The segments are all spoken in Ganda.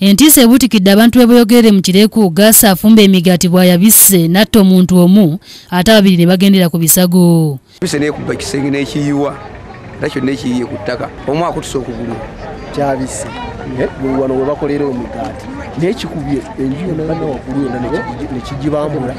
Entiisa ebuutikidde abantu be boyogere mu kireeku Gaasa afumba emigaati bw'ayabisse natta omuntu omu ate ababiri ne bagendera ku bisago. Bise n'ekubba ekisenge n'ekiyiwa era kyonna ekiyiye ku ttaka omu akutuse okugulu kyabisse wano we bakolera omugaati n'ekikubye enju yonna waggulu yonna nekigibambula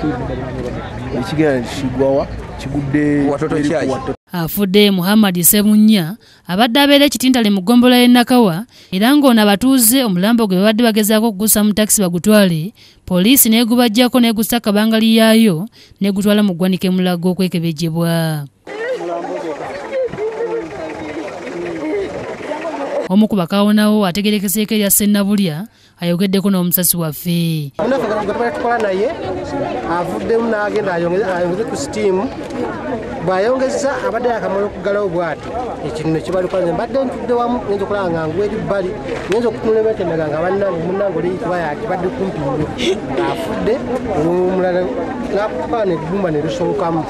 nekigenda nekigwawa kigudde watoto kyayi. Afudde Muhammad Sebunya abadde abeera ekitintale mu ggombolola y'e Nakawa era ng'ono abatuuze omulambo gwe babadde bagezaako okugusa mu takisi bagutwale, poliisi n'egubajjako n'egussa akabangali yaayo n'egutwala mu ggwanika Mulago okwekebejjebwa. Omu ku bakaawonawo ategerekeseeko erya Sennabulya ayogeddeko n'omusasi waffe. Tukola naye avuddemu n'agenda ayongeze ku sitiimu bw'ayongeza abadde akamala okuggalawo bw'ati ekintu ne kibalukwanze mbadde ntudde wamu ngenza okulaba nga ngu eri bbali ngenza okutunula emetemega nga bannange munnange oli kuba yakibadde kumpi nnyo ng'afudde omulala n'akuba negumba ne lusobokamu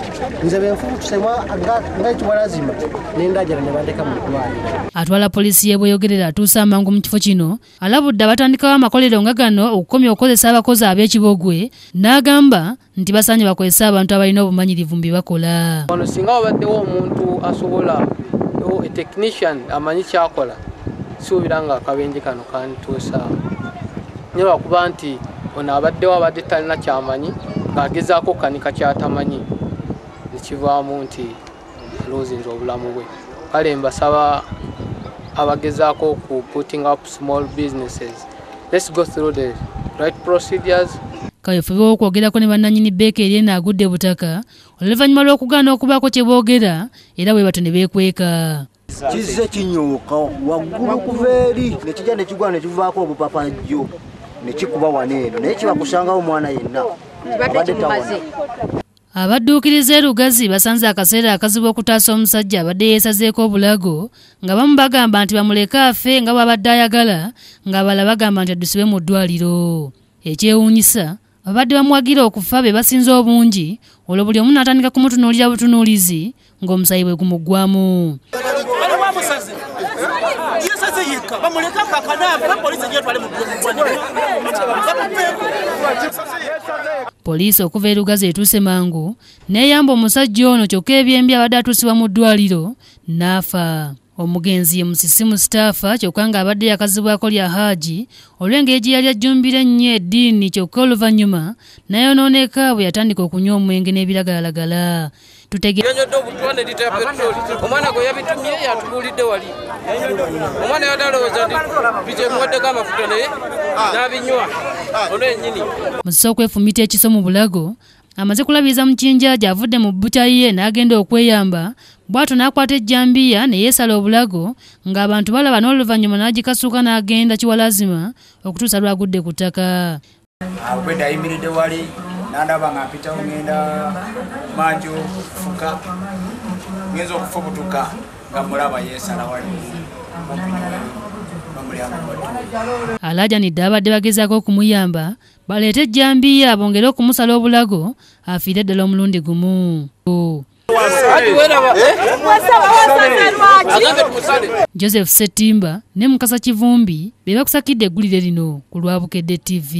nze benfubutuse nga ekiwalazima n'endajala ne bandeka mu ddwaliro. Atwala poliisi y'e Bweyogerere atuuse amangu mu kifo kino alabudde abatandikawo amakolero nga gano okukomya okukozesa abakozi ab'ekibogwe n'agamba nti basaanye bakozese abantu abalina obumanyirivu mu bye bakola. Wano singa wabaddewo omuntu asobola a technician amanyi kyakola suubira nga akabenje kano kantuusaawo naye lwakuba nti ono abaddewo abadde talina kyamanyi ng'agezaako okukanika kyatamanyi nekivaamu nti aloozinza obulamu bwe. Kale mbasaba abagezaako ku putting up small businesses, let's go through the right procedures. Kayofubi okwogerako ne bannannyini bbeeka eri agudde butaka oluvannyuma lw'okugaana okubaako kye boogera era bwe bato ne beekweka. Kizze kinyuuka waggulu kuva eri nekijja nekigwa nekivaako obupapajjo nekikuba waneeno naye kibakusangawo omwana yenna abadde tawana. Abadduukiriza Lugazi basanze akaseera akazibu okutaasa omusajja abadde yeesazeeko obulago nga bamu bagamba nti bamuleke afe nga bw'abadde ayagala ng'abalala bagamba nti addusibwe mu ddwaliro. Ekyewuunyisa babadde bamuwagira okufa be basinze obungi olwo buli omu n'atandika kumutunuulira butunuulizi ng'omusayi bwe gumuggwamu. Poliisi okuva e Lugazi etuuse mangu n'eyamba omusajja ono kyokka ebyembi abadde atuusibwa mu ddwaliro n'afa. Omugenzi ye Musisi Mustapha kyokka ng'abadde yakazibwako lya Haaji olw'engeri gye yali ajjumbira ennyo eddiini kyokka oluvannyuma n'ayonooneka bwe yatandika okunywa omwenge n'ebiragalalagala. Yanyodde obutwane lita petroli omwana gwe yabitumye yatubuulidde wali omwana yadalowooza nti bijemuwaddeko amafuta naye n'abinywa ono ennyini. Musisi okwefumita ekiso mu bulago amaze kulabiriza mu Kinjaaji avudde mu butayi ye n'agenda okweyamba bw'atyo n'akwata ejjambiya ne yeesala obulago ng'abantu balaba n'oluvannyuma n'agikasuka n'agenda kiwalazima okutuusa lwagudde ku ttaka. Agwedde ayimiridde wali n'andaba nga mpitawo ngenda manju kufuka ngenza okufubutuka nga mulaba yeesala wali Alajanidde abadde bagezaako okumuyamba baleete ejjambiya bongere okumusala obulago afiire ddala omulundi gumu. Joseph Setimba ne Mukasa Kivumbi be bakusakidde eggulire lino ku Lwabukedde TV.